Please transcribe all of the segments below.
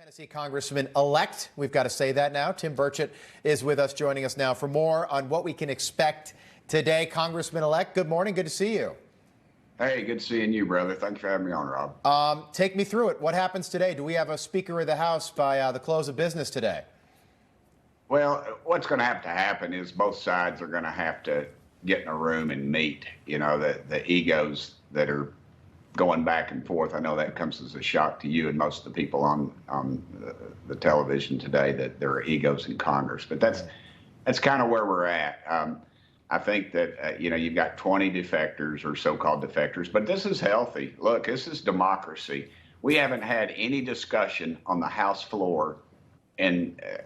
Tennessee Congressman-elect. We've got to say that now. Tim Burchett is with us, joining us now for more on what we can expect today. Congressman-elect, good morning. Good to see you. Hey, good seeing you, brother. Thanks for having me on, Rob. Take me through it. What happens today? Do we have a Speaker of the House by the close of business today? Well, what's going to happen is both sides are going to have to get in a room and meet. You know, the egos that are going back and forth. I know that comes as a shock to you and most of the people on the television today, that there are egos in Congress. But that's kind of where we're at. I think that, you've got 20 defectors or so-called defectors, but this is healthy. Look, this is democracy. We haven't had any discussion on the House floor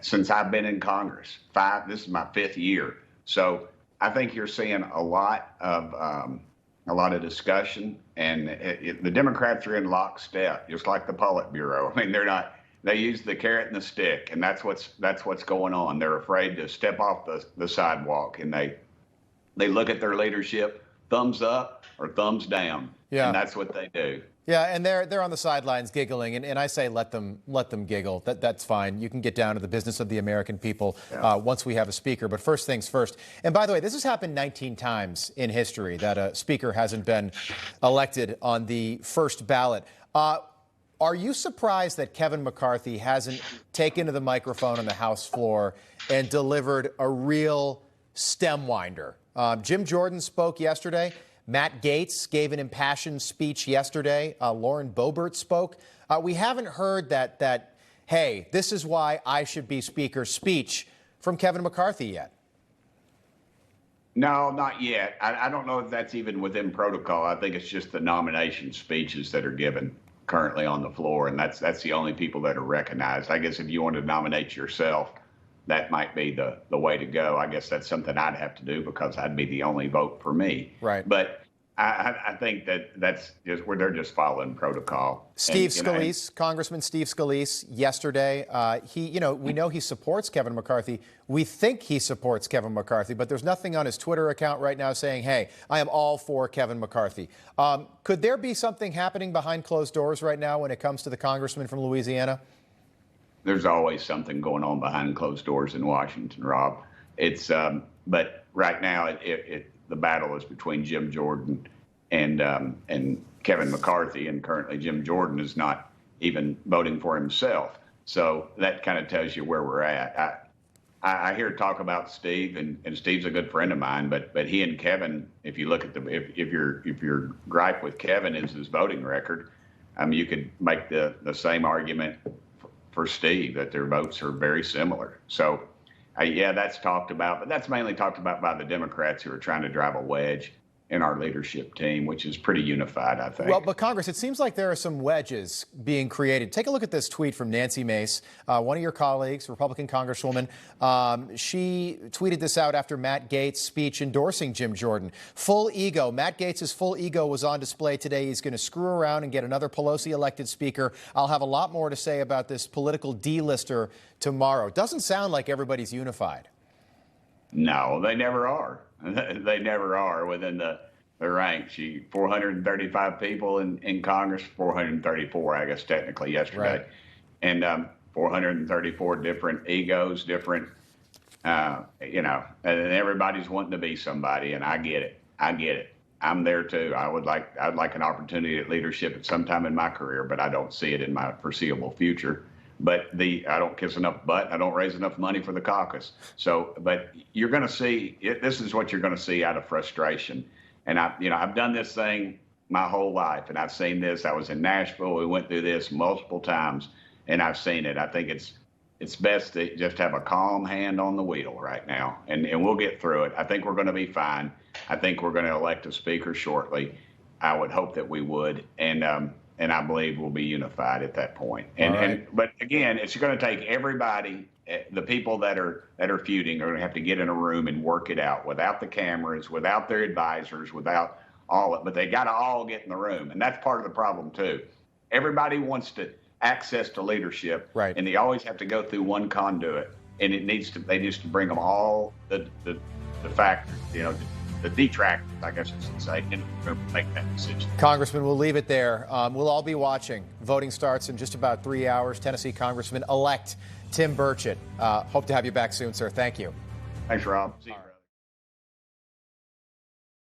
since I've been in Congress. This is my 5th year. So I think you're seeing a lot of discussion, and the Democrats are in lockstep, just like the Politburo. I mean, they use the carrot and the stick, and that's what's going on. They're afraid to step off the sidewalk, and they look at their leadership, thumbs up or thumbs down. Yeah. And that's what they do. Yeah, and they're on the sidelines giggling, and I say let them giggle. That's fine. You can get down to the business of the American people once we have a speaker. But first things first. And by the way, this has happened 19 times in history that a speaker hasn't been elected on the first ballot. Are you surprised that Kevin McCarthy hasn't taken to the microphone on the House floor and delivered a real stem winder? Jim Jordan spoke yesterday. Matt Gaetz gave an impassioned speech yesterday. Lauren Boebert spoke. We haven't heard that, hey, this is why I should be Speaker speech from Kevin McCarthy yet. No, not yet. I don't know if that's even within protocol. I think it's just the nomination speeches that are given currently on the floor, and that's the only people that are recognized. I guess if you want to nominate yourself, that might be the way to go. I guess that's something I'd have to do because I'd be the only vote for me. Right. But I think that's just where they're just following protocol. Steve Scalise, Congressman Steve Scalise, yesterday, we know he supports Kevin McCarthy. We think he supports Kevin McCarthy, but there's nothing on his Twitter account right now saying, hey, I am all for Kevin McCarthy. Could there be something happening behind closed doors right now when it comes to the congressman from Louisiana? There's always something going on behind closed doors in Washington, Rob. But right now, the battle is between Jim Jordan and Kevin McCarthy, and currently Jim Jordan is not even voting for himself. So that kind of tells you where we're at. I hear talk about Steve, and Steve's a good friend of mine, but he and Kevin, if you look at if your gripe with Kevin is his voting record, you could make the same argument for Steve, that their votes are very similar. So, that's talked about, but that's mainly talked about by the Democrats who are trying to drive a wedge in our leadership team, which is pretty unified, I think. Well, but Congress, it seems like there are some wedges being created. Take a look at this tweet from Nancy Mace, one of your colleagues, Republican Congresswoman. She tweeted this out after Matt Gaetz' speech endorsing Jim Jordan. Full ego. Matt Gaetz' full ego was on display today. He's going to screw around and get another Pelosi-elected speaker. I'll have a lot more to say about this political D-lister tomorrow. Doesn't sound like everybody's unified. No, they never are. They never are within the ranks. 435 people in Congress, 434, I guess, technically yesterday. Right. And 434 different egos, different, and everybody's wanting to be somebody, and I get it. I'm there too. I'd like an opportunity at leadership at some time in my career, but I don't see it in my foreseeable future. But I don't kiss enough butt. I don't raise enough money for the caucus. So, but you're going to see, this is what you're going to see out of frustration. And I've done this thing my whole life, and I've seen this. I was in Nashville. We went through this multiple times, and I've seen it. I think it's best to just have a calm hand on the wheel right now, and we'll get through it. I think we're going to be fine. I think we're going to elect a speaker shortly. I would hope that we would, and I believe we'll be unified at that point. But again, it's going to take everybody. The people that are feuding are going to have to get in a room and work it out without the cameras, without their advisors, without all it. But they got to all get in the room, and that's part of the problem too. Everybody wants to access to leadership, right? And they always have to go through one conduit, and they just bring them all the factors, the detractors, I guess I should say, in the room to make that decision. Congressman, we'll leave it there. We'll all be watching. Voting starts in just about 3 hours. Tennessee Congressman-elect Tim Burchett. Hope to have you back soon, sir. Thank you. Thanks, Rob. See you, brother.